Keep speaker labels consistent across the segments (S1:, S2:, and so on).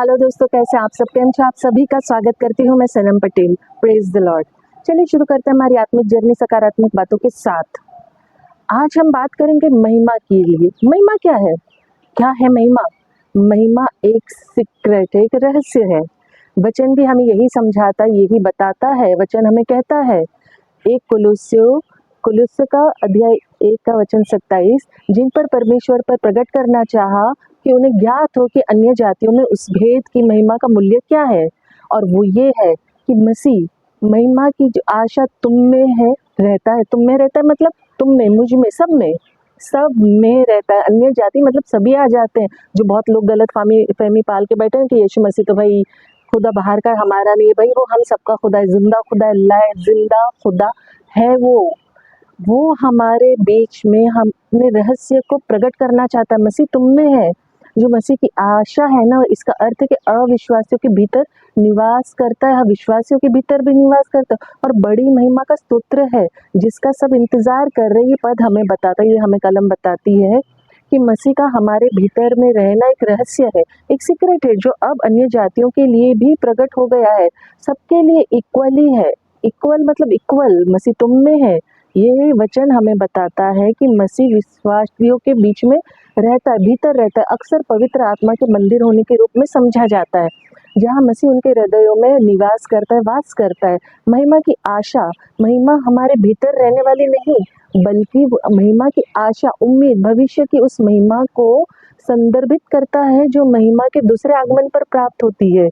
S1: Hello दोस्तों, कैसे आप सब? केम छो? आप सभी का स्वागत करती हूँ मैं Sanam Patel. Praise the Lord. चलिए शुरू करते हैं हमारी आत्मिक जर्नी सकारात्मक बातों के साथ। आज हम बात करेंगे महिमा के लिए। महिमा क्या है महिमा? महिमा एक सीक्रेट है, एक रहस्य है। वचन भी हमें यही समझाता, यही बताता है। वचन हमें कहता है, एक कुलुस्य का अध्याय 1 का वचन 27, जिन पर परमेश्वर पर प्रकट करना चाहा कि उन्हें ज्ञात हो कि अन्य जातियों में उस भेद की महिमा का मूल्य क्या है, और वो ये है कि मसीह महिमा की जो आशा तुम में है, रहता है, तुम में रहता है, मतलब तुम में, मुझ में, सब में रहता है। अन्य जाति मतलब सभी आ जाते हैं। जो बहुत लोग गलत फहमी पाल के बैठे हैं कि यीशु मसीह तो भाई खुदा बाहर का, हमारा नहीं है। भाई वो हम सबका खुदा है, जिंदा खुदा है, जिंदा खुदा है। वो हमारे बीच में हमने रहस्य को प्रकट करना चाहता है। मसीह तुम में है। जो मसीह की आशा है ना, इसका अर्थ है कि अविश्वासियों के भीतर निवास करता है, विश्वासियों के भीतर भी निवास करता है। और बड़ी महिमा का स्तोत्र है जिसका सब इंतजार कर रहे हैं। ये पद हमें बताता है, ये हमें कलम बताती है कि मसीह का हमारे भीतर में रहना एक रहस्य है, एक सीक्रेट है, जो अब अन्य जातियों के लिए भी प्रकट हो गया है। सबके लिए इक्वली है। इक्वल मतलब इक्वल, मसीह तुम में है। ये वचन हमें बताता है कि मसीह विश्वासियों के बीच में रहता है, भीतर रहता है। अक्सर पवित्र आत्मा के मंदिर होने के रूप में समझा जाता है, जहाँ मसीह उनके हृदयों में निवास करता है, वास करता है। महिमा की आशा, महिमा हमारे भीतर रहने वाली नहीं, बल्कि महिमा की आशा, उम्मीद, भविष्य की उस महिमा को संदर्भित करता है जो महिमा के दूसरे आगमन पर प्राप्त होती है।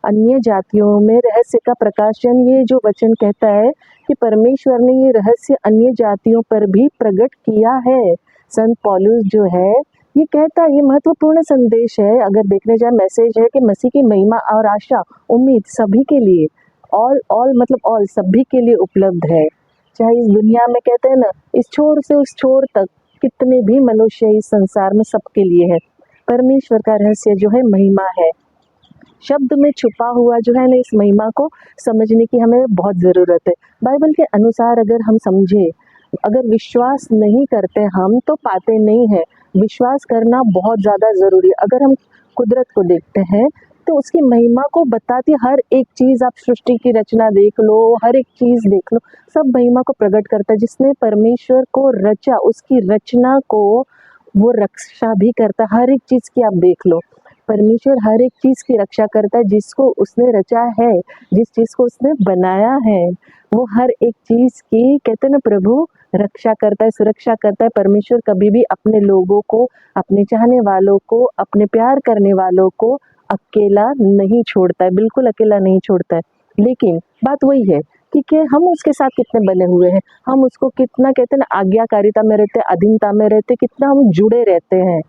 S1: अन्य जातियों में रहस्य का प्रकाशन, ये जो वचन कहता है कि परमेश्वर ने ये रहस्य अन्य जातियों पर भी प्रकट किया है। संत पौलुस जो है ये कहता है, ये महत्वपूर्ण संदेश है। अगर देखने जाए, मैसेज है कि मसीह की महिमा और आशा, उम्मीद सभी के लिए, ऑल मतलब ऑल, सभी के लिए उपलब्ध है। चाहे इस दुनिया में, कहते हैं ना, इस छोर से उस छोर तक कितने भी मनुष्य इस संसार में, सबके लिए है। परमेश्वर का रहस्य जो है महिमा है। शब्द में छुपा हुआ जो है ना, इस महिमा को समझने की हमें बहुत ज़रूरत है। बाइबल के अनुसार अगर हम समझे, अगर विश्वास नहीं करते हम तो पाते नहीं है। विश्वास करना बहुत ज़्यादा ज़रूरी है। अगर हम कुदरत को देखते हैं तो उसकी महिमा को बताती हर एक चीज़, आप सृष्टि की रचना देख लो, हर एक चीज़ देख लो, सब महिमा को प्रकट करता है। जिसने परमेश्वर को रचा, उसकी रचना को वो रक्षा भी करता है। हर एक चीज़ की आप देख लो, परमेश्वर हर एक चीज़ की रक्षा करता है। जिसको उसने रचा है, जिस चीज़ को उसने बनाया है, वो हर एक चीज़ की, कहते हैं ना, प्रभु रक्षा करता है, सुरक्षा करता है। परमेश्वर कभी भी अपने लोगों को, अपने चाहने वालों को, अपने प्यार करने वालों को अकेला नहीं छोड़ता है, बिल्कुल अकेला नहीं छोड़ता है। लेकिन बात वही है कि हम उसके साथ कितने बने हुए हैं, हम उसको कितना, कहते हैं ना, आज्ञाकारिता में रहते हैं, अधीनता में रहते हैं, कितना हम जुड़े रहते हैं।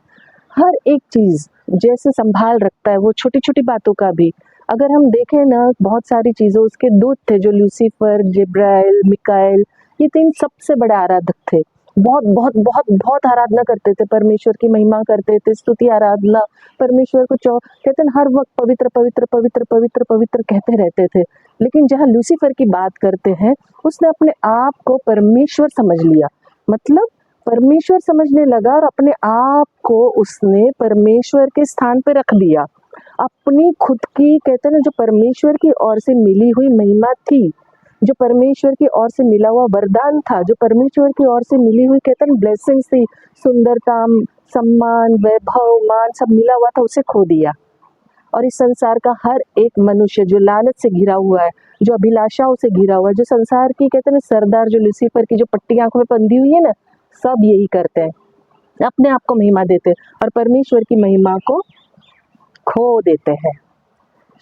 S1: हर एक चीज़ जैसे संभाल रखता है, वो छोटी छोटी बातों का भी। अगर हम देखें ना, बहुत सारी चीज़ों, उसके दूत थे जो लूसीफर, जिब्राइल, मिकाएल, ये 3 सबसे बड़े आराधक थे। बहुत बहुत बहुत बहुत आराधना करते थे, परमेश्वर की महिमा करते थे, स्तुति आराधना, परमेश्वर को कहते हैं ना, हर वक्त पवित्र पवित्र पवित्र पवित्र पवित्र कहते रहते थे। लेकिन जहाँ लूसीफर की बात करते हैं, उसने अपने आप को परमेश्वर समझ लिया, मतलब परमेश्वर समझने लगा, और अपने आप को उसने परमेश्वर के स्थान पर रख दिया। अपनी खुद की, कहते हैं ना, जो परमेश्वर की ओर से मिली हुई महिमा थी, जो परमेश्वर की ओर से मिला हुआ वरदान था, जो परमेश्वर की ओर से मिली हुई, कहते हैं, ब्लेसिंग्स थी, सुंदरता, सम्मान, वैभव, मान, सब मिला हुआ था, उसे खो दिया। और इस संसार का हर एक मनुष्य जो लालच से घिरा हुआ है, जो अभिलाषाओं से घिरा हुआ है, जो संसार की, कहते हैं ना, सरदार जो लूसीफर की जो पट्टी आंखों में बंधी हुई है ना, सब यही करते हैं, अपने आप को महिमा देते हैं और परमेश्वर की महिमा को खो देते हैं।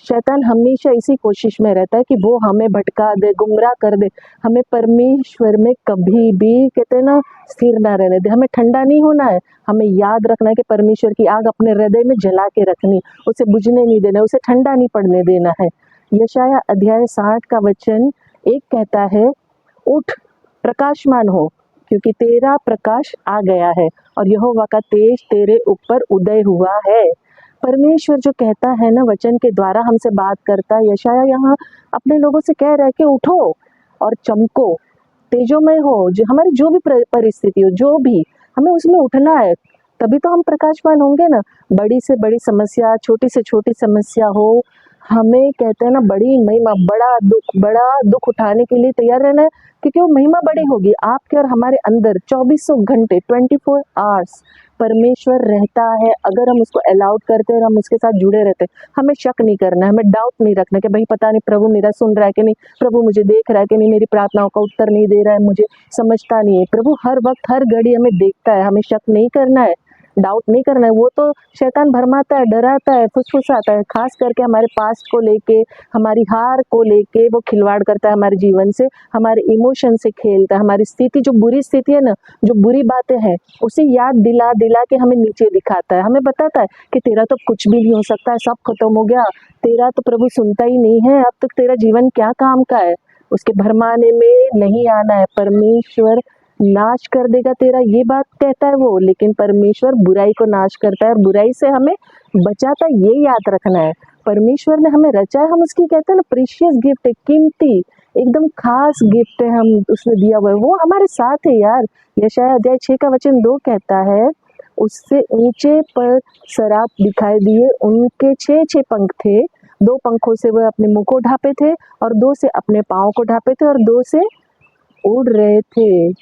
S1: शैतान हमेशा इसी कोशिश में रहता है कि वो हमें भटका दे, गुमराह कर दे, हमें परमेश्वर में कभी भी, कहते हैं ना, स्थिर ना रहने दे। हमें ठंडा नहीं होना है, हमें याद रखना है कि परमेश्वर की आग अपने हृदय में जला के रखनी, उसे बुझने नहीं देना, उसे ठंडा नहीं पड़ने देना है। यशाया अध्याय 60 का वचन 1 कहता है, उठ, प्रकाशमान हो, क्योंकि तेरा प्रकाश आ गया है और यहोवा का तेज तेरे ऊपर उदय हुआ है। परमेश्वर जो कहता है ना, वचन के द्वारा हमसे बात करता है। यशाया यहाँ अपने लोगों से कह रहा है कि उठो और चमको, तेजोमय हो। जो हमारी जो भी परिस्थिति हो, जो भी, हमें उसमें उठना है। तभी तो हम प्रकाशवान होंगे ना। बड़ी से बड़ी समस्या, छोटी से छोटी समस्या हो, हमें कहते हैं ना बड़ी महिमा, बड़ा दुख उठाने के लिए तैयार रहना है, क्योंकि वो महिमा बड़ी होगी। आपके और हमारे अंदर 2400 घंटे 24 आवर्स परमेश्वर रहता है। अगर हम उसको अलाउड करते हैं और हम उसके साथ जुड़े रहते हैं, हमें शक नहीं करना है, हमें डाउट नहीं रखना कि भाई पता नहीं प्रभु मेरा सुन रहा है कि नहीं, प्रभु मुझे देख रहा है कि नहीं, मेरी प्रार्थनाओं का उत्तर नहीं दे रहा है, मुझे समझता नहीं है। प्रभु हर वक्त हर घड़ी हमें देखता है, हमें शक नहीं करना है, डाउट नहीं करना है। वो तो शैतान भरमाता है, डराता है, फुसफुसाता है, खास करके हमारे पास्ट को लेके, हमारी हार को लेके वो खिलवाड़ करता है हमारे जीवन से, हमारे इमोशन से खेलता है, हमारी स्थिति जो बुरी स्थिति है ना, जो बुरी बातें हैं, उसे याद दिला दिला के हमें नीचे दिखाता है, हमें बताता है कि तेरा तो कुछ भी नहीं हो सकता है, सब खत्म हो गया, तेरा तो प्रभु सुनता ही नहीं है, अब तक तेरा जीवन क्या काम का है। उसके भरमाने में नहीं आना है। परमेश्वर नाश कर देगा तेरा, ये बात कहता है वो, लेकिन परमेश्वर बुराई को नाश करता है और बुराई से हमें बचाता है, ये याद रखना है। परमेश्वर ने हमें रचा है, हम उसकी कहते हैं ना प्रीशियस गिफ्ट है, कीमती एकदम खास गिफ्ट है, हम उसने दिया हुआ है, वो हमारे साथ है यार। यशायाह अध्याय 6 का वचन 2 कहता है, उससे ऊंचे पर सराप दिखाई दिए, उनके 6 पंख थे, 2 पंखों से वह अपने मुंह को ढांपे थे और 2 से अपने पाँव को ढांपे थे और 2 से उड़ रहे थे।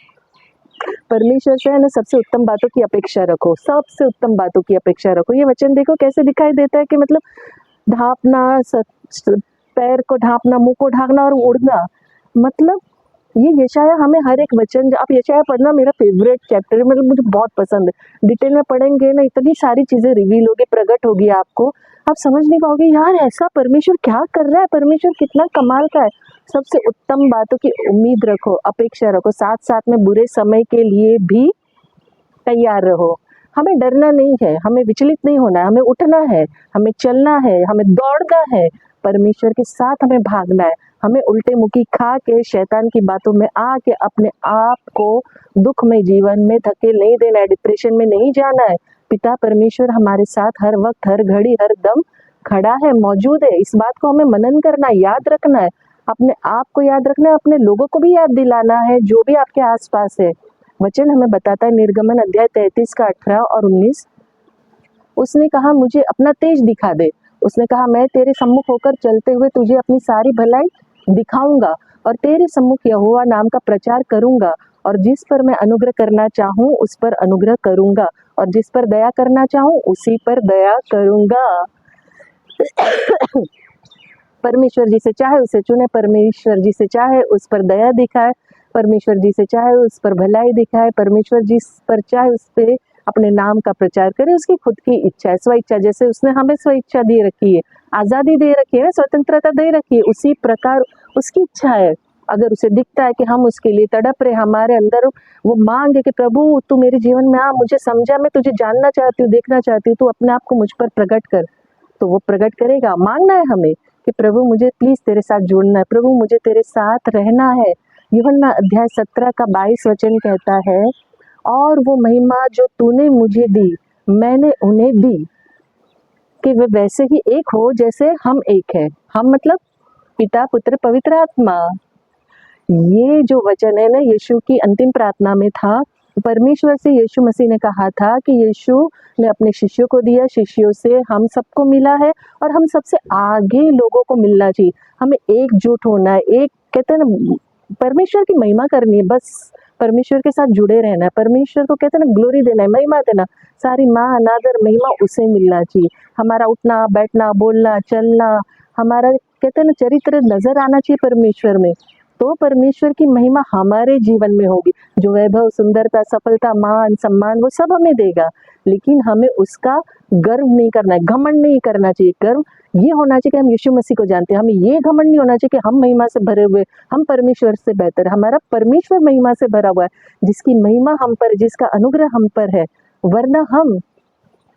S1: परमेश्वर से है ना सबसे उत्तम बातों की अपेक्षा रखो, सबसे उत्तम बातों की अपेक्षा रखो। ये वचन देखो कैसे दिखाई देता है कि मतलब ढांपना, पैर को ढांपना, मुंह को ढांकना और उड़ना, मतलब ये यशाया हमें हर एक वचन, आप यशाया पढ़ना मेरा फेवरेट चैप्टर है, मतलब मुझे बहुत पसंद है। डिटेल में पढ़ेंगे ना, इतनी सारी चीजें रिवील होगी, प्रकट होगी आपको, आप समझ नहीं पाओगे यार ऐसा परमेश्वर क्या कर रहा है, परमेश्वर कितना कमाल का है। सबसे उत्तम बातों की उम्मीद रखो, अपेक्षा रखो, साथ साथ में बुरे समय के लिए भी तैयार रहो। हमें डरना नहीं है, हमें विचलित नहीं होना है, हमें उठना है, हमें चलना है, हमें दौड़ना है, परमेश्वर के साथ हमें भागना है। हमें उल्टे मुखी खा के शैतान की बातों में आके अपने आप को दुख में जीवन में धकेल नहीं देना है, डिप्रेशन में नहीं जाना है। पिता परमेश्वर हमारे साथ हर वक्त, हर घड़ी, हर दम खड़ा है, मौजूद है। इस बात को हमें मनन करना है, याद रखना है, अपने आप को याद रखना है, अपने लोगों को भी याद दिलाना है जो भी आपके आसपास है। वचन हमें बताता है निर्गमन अध्याय 33 का 18 और 19, उसने कहा मुझे अपना तेज दिखा दे, उसने कहा मैं तेरे सम्मुख होकर चलते हुए तुझे अपनी सारी भलाई दिखाऊंगा और तेरे सम्मुख यहोवा नाम का प्रचार करूंगा, और जिस पर मैं अनुग्रह करना चाहूँ उस पर अनुग्रह करूंगा, और जिस पर दया करना चाहूँ उसी पर दया करूंगा। परमेश्वर जिसे चाहे उसे चुने, परमेश्वर जिसे चाहे उस पर दया दिखाए, परमेश्वर जिसे चाहे उस पर भलाई दिखाए, परमेश्वर जिस पर चाहे उस पर अपने नाम का प्रचार करे। उसकी खुद की इच्छा है, स्व इच्छा, जैसे उसने हमें स्व इच्छा दे रखी है, आज़ादी दे रखी है, स्वतंत्रता दे रखी है, उसी प्रकार उसकी इच्छा है। अगर उसे दिखता है कि हम उसके लिए तड़प रहे, हमारे अंदर वो मांग है कि प्रभु तू मेरे जीवन में आ, मुझे समझा, मैं तुझे जानना चाहती हूँ, देखना चाहती हूँ, तू अपने आप को मुझ पर प्रकट कर, तो वो प्रकट करेगा। मांगना है हमें कि प्रभु मुझे प्लीज तेरे साथ जुड़ना है, प्रभु मुझे तेरे साथ रहना है। यूहन्ना अध्याय 17 का 22 वचन कहता है, और वो महिमा जो तूने मुझे दी मैंने उन्हें दी, कि वे वैसे ही एक हो जैसे हम एक है। हम मतलब पिता, पुत्र, पवित्र आत्मा। ये जो वचन है ना, यीशु की अंतिम प्रार्थना में था। परमेश्वर से यीशु मसीह ने कहा था कि यीशु ने अपने शिष्यों को दिया, शिष्यों से हम सबको मिला है, और हम सबसे आगे लोगों को मिलना चाहिए। हमें एकजुट होना है, एक कहते हैं ना परमेश्वर की महिमा करनी है, बस परमेश्वर के साथ जुड़े रहना है, परमेश्वर को कहते हैं ना ग्लोरी देना है, महिमा देना, सारी माँ अनादर महिमा उसे मिलना चाहिए। हमारा उठना बैठना, बोलना चलना, हमारा कहते हैं ना चरित्र नजर आना चाहिए परमेश्वर में, तो परमेश्वर की महिमा हमारे जीवन में होगी। जो वैभव, सुंदरता, सफलता, मान, सम्मान वो सब हमें देगा, लेकिन हमें उसका गर्व नहीं करना है, घमंड नहीं करना चाहिए। गर्व ये होना चाहिए कि हम यीशु मसीह को जानते हैं, हमें ये घमंड नहीं होना चाहिए कि हम महिमा से भरे हुए, हम परमेश्वर से बेहतर। हमारा परमेश्वर महिमा से भरा हुआ है, जिसकी महिमा हम पर, जिसका अनुग्रह हम पर है, वरना हम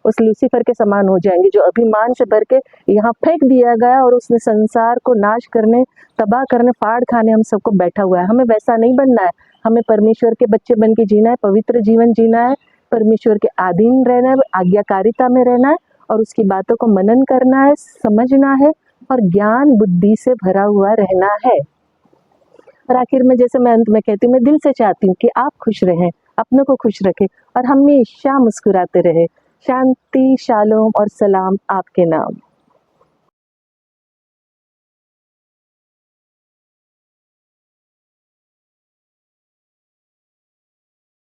S1: उस लूसीफर के समान हो जाएंगे जो अभिमान से भर के यहाँ फेंक दिया गया, और उसने संसार को नाश करने, तबाह करने, फाड़ खाने हम सबको बैठा हुआ है। हमें वैसा नहीं बनना है, हमें परमेश्वर के बच्चे बन के जीना है, पवित्र जीवन जीना है, परमेश्वर के अधीन रहना है, आज्ञाकारिता में रहना है, और उसकी बातों को मनन करना है, समझना है, और ज्ञान बुद्धि से भरा हुआ रहना है। और आखिर में जैसे मैं अंत में कहती हूँ, मैं दिल से चाहती हूँ कि आप खुश रहें, अपनों को खुश रखे और हमेशा मुस्कुराते रहे। शांति, शालोम और सलाम आपके नाम।